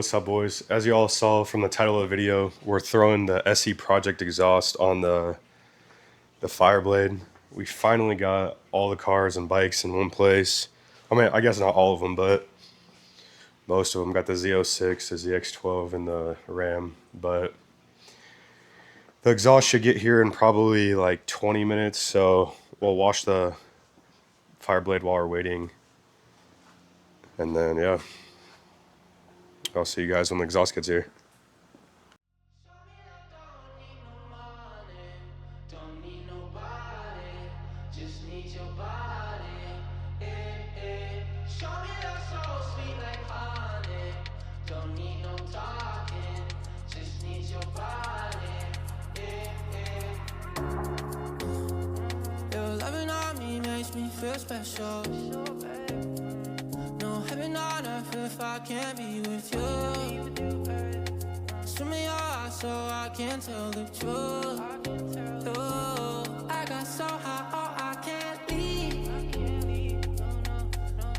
What's up, boys? As you all saw from the title of the video, we're throwing the SE Project exhaust on the Fireblade. We finally got all the cars and bikes in one place. I mean, I guess not all of them, but most of them. Got the Z06, the ZX12, and the Ram. But the exhaust should get here in probably like 20 minutes, so we'll wash the Fireblade while we're waiting. And then, yeah, I'll see you guys when the exhaust gets here. Me feel special. No heaven on earth if I can't be with you. Swim in your eyes so I can tell the truth. Ooh, I got so high, oh I can't leave.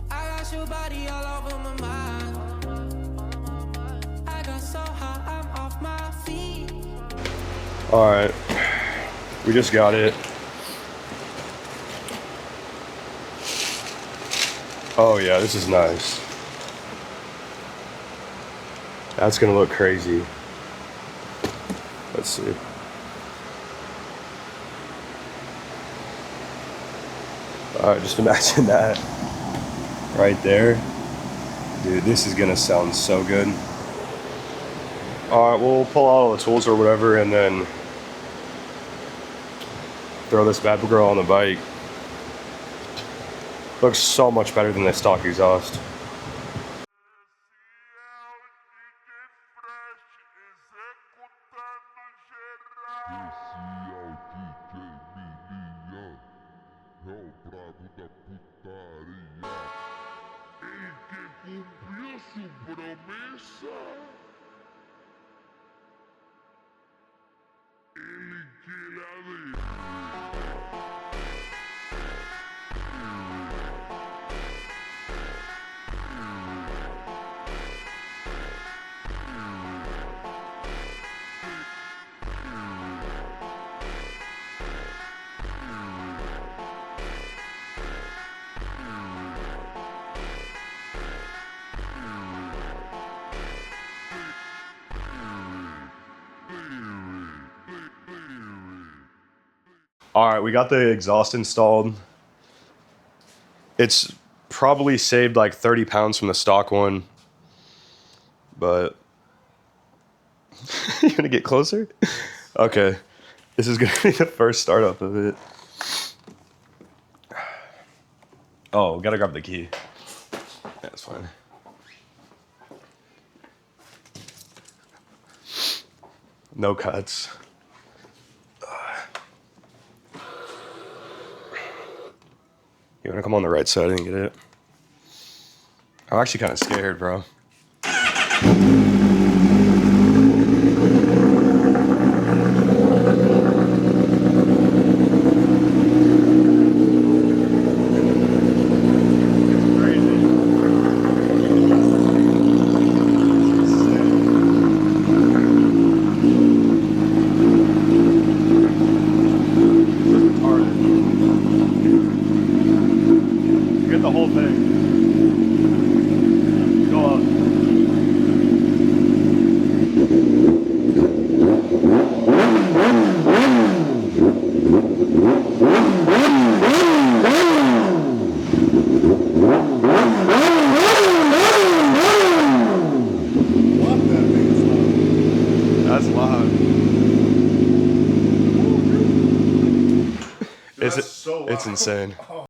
I got your body all over my mind. I got so high, I'm off my feet. All right, we just got it. Oh yeah, this is nice. That's gonna look crazy. Let's see. Alright, just imagine that right there. Dude, this is gonna sound so good. Alright, we'll pull out all the tools or whatever and then throw this bad girl on the bike. Looks so much better than the stock exhaust. Alright, we got the exhaust installed. It's probably saved like 30 pounds from the stock one. But you gonna get closer? Okay. This is gonna be the first startup of it. Oh, gotta grab the key. That's fine. No cuts. You wanna come on the right side and get it? I'm actually kind of scared, bro. Get the whole thing. Go up. That's loud. It's insane.